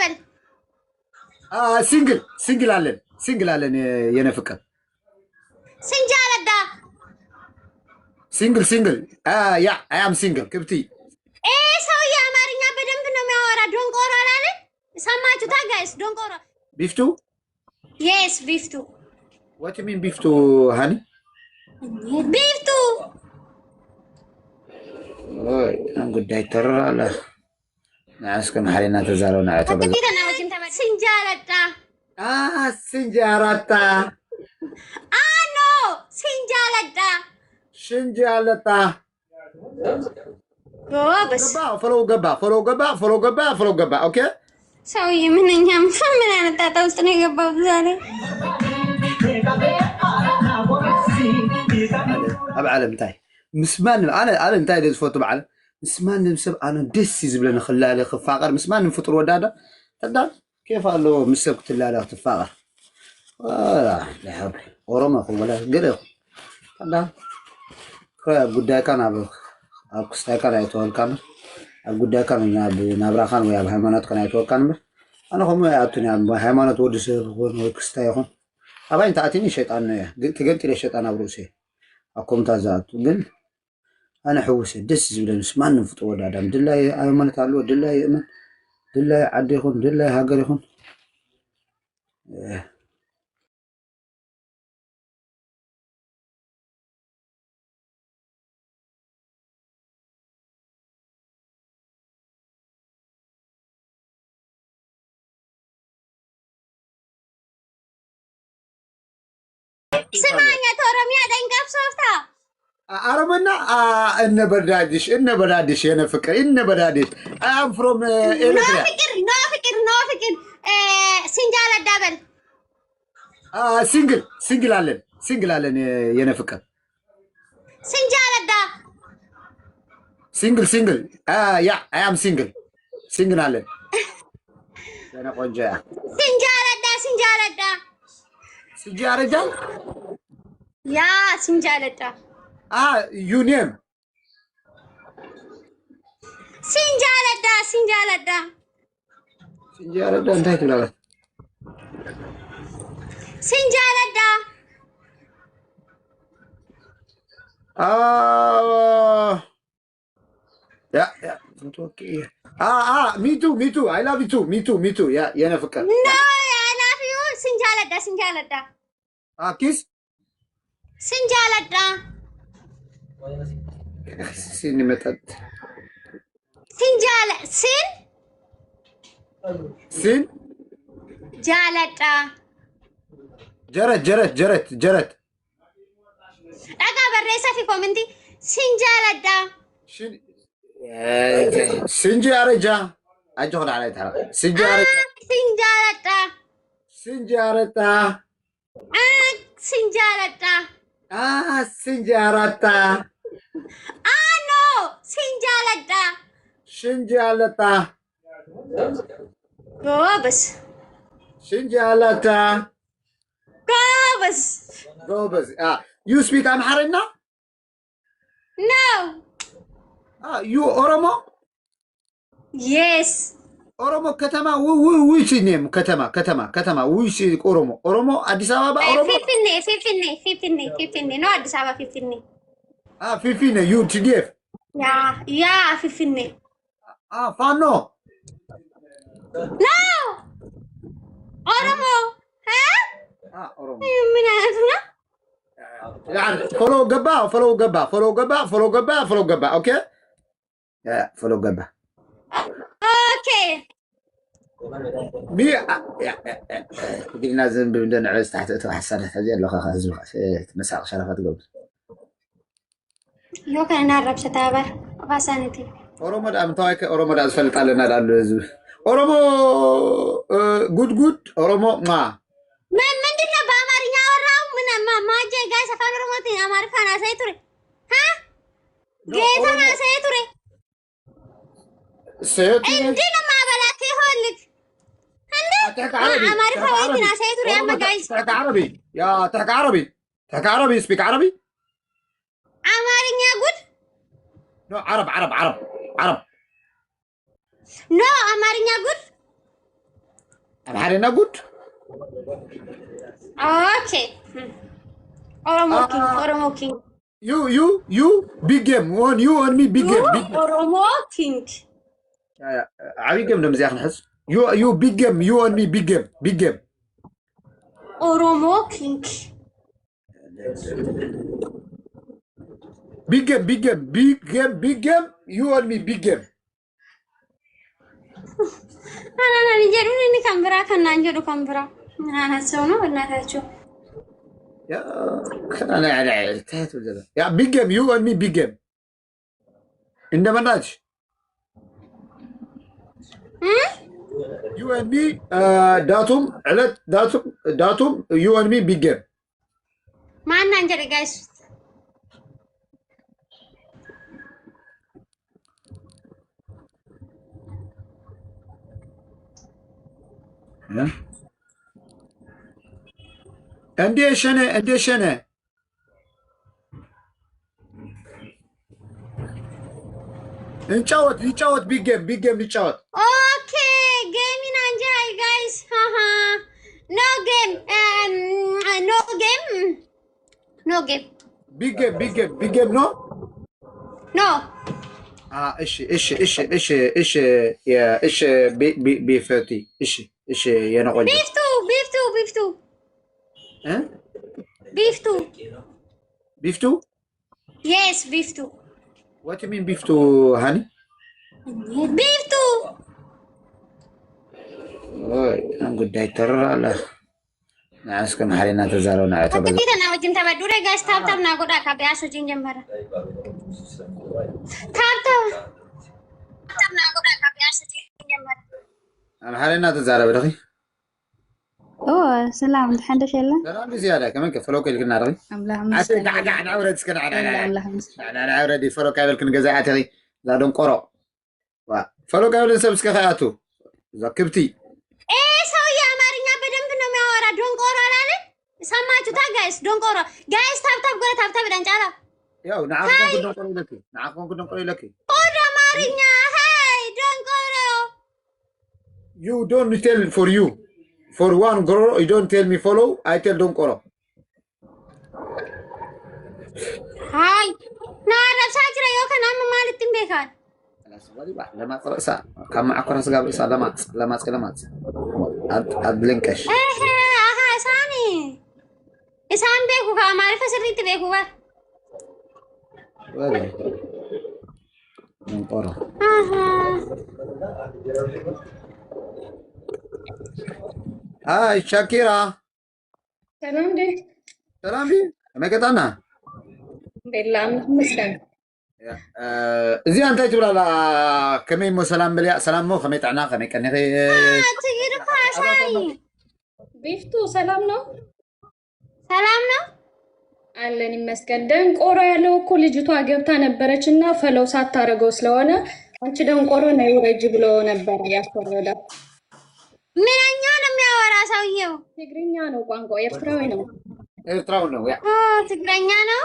በል ሲንግል አለን የኔ ፍቅር ስንጃለዳ ሲንግል ያ አይ አም ሲንግል ክብቲ ሰውዬ አማርኛ በደንብ ነው የሚያወራ። ዶንቆሮ አላለም? ሰማችሁታ ጋይስ? ዶንቆሮ ቢፍቱ የስ ቢፍቱ what you mean ቢፍቱ ሃኒ ቢፍቱ ኦይ ጉዳይ ተራላ ናስከም ሐሪና ተዛለውና አተበዛ ስንጃለዳ ስንጃራታ ኖ ስንጃለዳ ሽንጃለታ ጎበስ ፎሎ ገባ ኦኬ ሰውዬ ምንኛ ምን አይነት ጣጣ ውስጥ ነው የገባው ዛሬ? أب عالم تاي مسمان أنا تاي ده فوتو بعالم مسمان نمسب أنا دسي زبلنا خلالي خفاقر مسمان نفطر ودادا تدار كيف قال له مسك تلالي خفاقر لا حول ورما خو ولا قريب تدار كوي أبدا كان أبو كستاي كان يتوال كان أبدا كان نابرا كان ويا بهيمانات كان يتوال كان أنا هم يعطوني بهيمانات ودس كستاي هم أبا أنت أعطيني شيطان تقلت لي شيطان أبروسي أقوم تازات قل أنا حوسي دس زبلن اسمان نفطو ولا دام دلاي أيمن تعلو دلاي يمن دلاي عدي يخون دلاي هاجر يخون سمعنا تورميا دنقاب صوفتا أرمنا إن بدادش أنا فكر إن بدادش I'm from Eritrea no فكر سنجال الدبل سنجل علن ينا فكر سنجال الدا سنجل يا I am single علن أنا قنجة سنجال الدا سنجارجال يا سنجال الدا you name سنجال الدا انتهيت ولا سنجال الدا يا متوكي me too I love you too me too يا أنا فكر no I love you سنجال الدا كيس سنجال الدا سيني متد سن جالتا جرت لقى بريسة في كومنتي سنجالتا سنجارجا أجهل على تعرف سنجارجا سنجالتا سنجارتا no شنجالتا ጎበዝ شنجالتا ጎበዝ you speak Amharic no you Oromo yes ኦሮሞ ከተማ ውይቺ ኔም ከተማ ውይቺ ኦሮሞ አዲስ አበባ ኦሮሞ ፊፊኔ ነው አዲስ አበባ ፊፊኔ ዩ ቲዲኤፍ ያ ፊፊኔ ፋኖ ኖ ኦሮሞ ምን አይነት ነው يعني فولو ገባ ኦኬ ፎሎ ገባ اوكي مي قلنا زنب بدنا نعز تحت حسنة هذه اللي خذ مساق شرفات قبل يو كان نعرف شتابر واسانتي أورومو دا متواك أورومو دا أسفلت علينا دا أورومو good أورومو ما من دنا بأمارينيا وراو من ما جاي جاي سفان أورومو تين أمار فانا سيتوري ها جاي فانا سيتوري عندنا ما بلاك يهولك تحكي عربي أمار فاويتنا سيتوري أما جاي تحكي عربي speak عربي أمارينيا good no عرب no أمارينيا good أمحارينا good. Okay. Oromo King. You big game. You and me big game. Big game. Oromo King. عبي game دم زي نحس. You big game. You and me big game. Big game. Oromo King. Big game. Big game. Big game. Big game. You and me big game. أنا نجرب إني كامبرا كنا نجرب كامبرا. أنا سونو ولا تاجو. يا أنا يعني تهت ولا يا big game. You and me big game. إنما ناج. You and me داتم you and me big game. ما عندنا نجرب guys. عندي شنة نتشاوت big game نتشاوت. Okay, game in Anjay guys. Haha. No game. No game. Big game no. No. إيش بي إيش يا نقول. Beef 2. ها؟ Beef 2. Yes, beef 2. What do you mean beef 2 honey? Beef 2. Oh, I'm good day ترى لا. ناس كم حالنا تزارون على تبغى. Kita nak wajib tamat dulu guys. Tap nak goda kabe aso jinjam bara. Tap nak goda kabe aso jinjam bara. أنا حالنا تزارون بدقي. اوه سلام الحمد لله. سلام بزيادة كمان كفلوك اللي كنا رغي. اللهم عسى قاعد عورد سكن اللهم أنا عورد فلوك قبل كن جزاء تغي. لا دون قرا. فلوك قبل نسبس كفاياته. ذكرتي. Soalnya amarinya bedem pun nama orang dongkoro lale. Sama juga guys dongkoro. Guys tap dan cara. يا نعرفون كنا نقول لك. Orang amarinya hey dongkoro. You don't tell for you. For one girl, you don't tell me follow. I tell don't follow. Hai. Nah, ada saja yo kan nama malit timbekan. لما قرأ كما أقرأ سجاب لمات أدلنكش Aha, sani. Isan beku ka amari fasiliti beku ba? ولا نقرأ Aha. هاي شاكيرا سلام دي. سلام بي ما كتانا بالله مسلم. زي أنت تقول على كمين مو سلام بليا سلام مو خميت عنا خميت كني Tigir pa sani. ቢፍቱ ሰላም ነው Salam no? አለን ይመስገን። ደንቆሮ ያለው እኮ ልጅቷ ገብታ ነበረችና ፈለው ሳታረገው ስለሆነ አንቺ ደንቆሮ ነው ይወጅ ብሎ ነበር ያስወረዳ። ምንኛ ነው የሚያወራ ሰውየው? ትግርኛ ነው ቋንቋው፣ ኤርትራዊ ነው። ኤርትራው ነው ያ ትግረኛ ነው።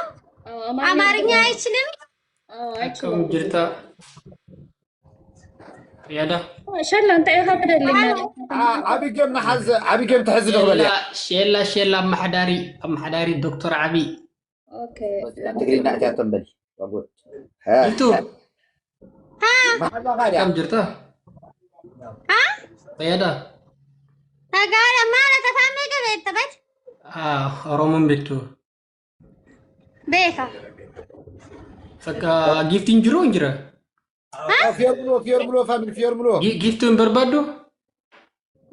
አማርኛ አይችልም። አይችልም። ጅርታ ያዳ ሸላንተ ይኸብደልኝ አቢገም ተሕዝ ደغበል ሼላ አማሕዳሪ ዶክተር ዓቢ ኦኬ ትግርኛ አትያቶም በል ወጉት ይቱ ከም ጅርታ ያዳ ተጋረ ማለት ተፋሜ ገበተበት ኦሮሞን ቤቱ ቤካ ፈካ ጊፍቲን ጅሮ እንጅራ ፊርሙሎ ፋሚሊ ፊርሙሎ ጊፍቱ እንበርባዶ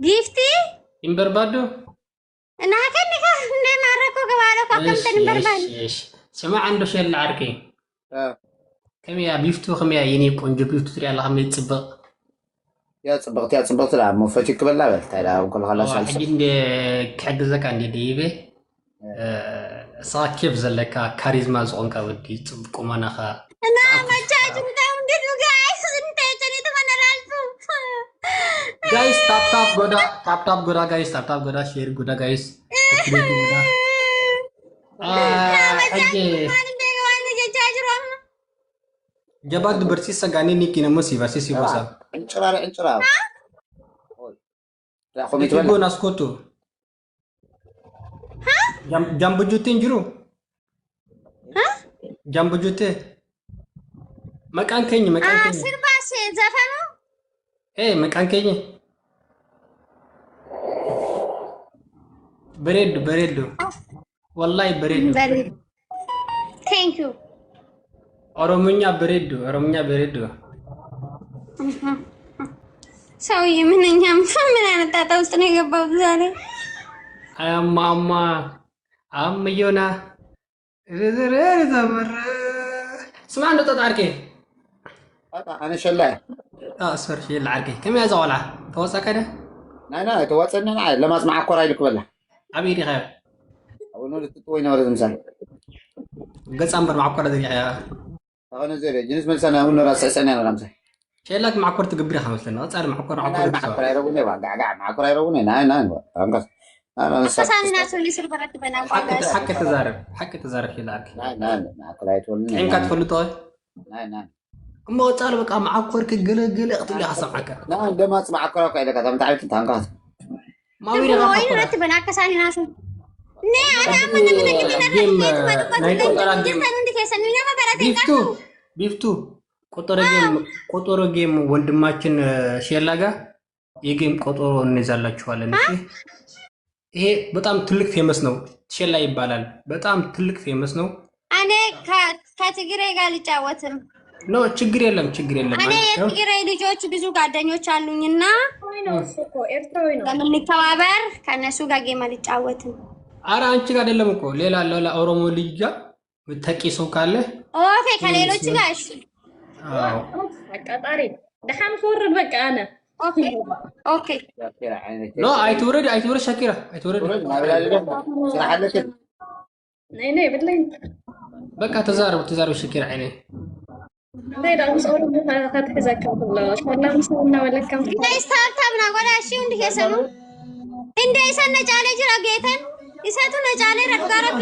ጊፍቲ እንበርባዶ እና ከንካ እንደ ማረኮ ገባለ ቆምተን እንበርባል ስማ አንዶ ሸል ዓርቂ ከመያ ቢፍቱ ከመያ የኔ ቆንጆ ቢፍቱ ትሪ ያለ ከመይ ጽብቅ يا صبغت لا مو فتك بالله بل تعالى وكل خلاص حاجة عند كحجزك عندي ديبه صار كيف زلك كاريزما زون كودي تصبقوا مناخا أنا ما جاي تمتعون دلو guys أنت تاني تمنى رالفو guys tap goda guys share goda guys حاجة جباد برسي سجاني نيكي نمو سيفا سيفا انشرار تقول اسكتو ها جنب جوتين جرو ها جنب جوتي مكان كيني سيرباس زفنو ايه مكان كيني بريد والله بريد ثانك يو ኦሮምኛ በሬዶ ሰውዬ ምንኛም ምን አይነት ጣጣ ውስጥ ነው የገባው ዛሬ? አማማ አምዮና ረዘረ ዘመረ ስማ አንተ ተጣርኬ انا شلاي اسفر شي العركي كم يا زولا توصى كده لا توصلنا لما اسمع كوره لك بالله عبيدي خير او نور تطوينا ولا تمثال قص امبر مع كوره دي انا زي جنس مثلا اقول راس سنه ولا امسح شي لك مع كوره تقبري خمس لنا صار مع كوره يروني قاعد مع كوره يروني ناي انقص انا ساننا سولي سربرت بنا حق تزارب في العركي لا مع كوره يتولني انك تفلطوا لا اما وصار بقى مع كورك قلقل اقتل لي حسمعك لا عندما اسمع كوره كايده كذا تعرف تنقص ما وين وين رتبنا كساننا سو ني انا من ቢፍቱ ቆጦሮ ጌም ወንድማችን ሼላጋ የጌም ቆጦሮ እንይዛላችኋለን። እሺ ይሄ በጣም ትልቅ ፌመስ ነው። ሼላ ይባላል። በጣም ትልቅ ፌመስ ነው። እኔ ከትግራይ ጋር ልጫወትም ኖ ችግር የለም። እኔ የትግራይ ልጆች ብዙ ጓደኞች አሉኝና ኤርትራዊ ነው። ለምንከባበር ከነሱ ጋር ጌም ልጫወትም። ኧረ አንቺ ጋር አይደለም እኮ ሌላ ኦሮሞ ልጅ ጋር ምትቂ ሰው ካለ ኦኬ ከሌሎች ጋር እሺ አዎ አቃጣሪ ደሃም ወርድ በቃ انا ኦኬ ኖ አይትወረድ ሸኪራ አይትወረድ ነይ ብትለኝ በቃ ተዛረብ ሸኪራ አይኔ ሌላ ሰው ነው ከተዘከው ብላሽ ወላሂ ሰውና ወለከም ስታርታብና ወላ እሺ እንዴ ሰኑ እንዴ ሰነ ጫለ ጅራ ጌተን ይሰቱ ነጫለ ረጋረቢ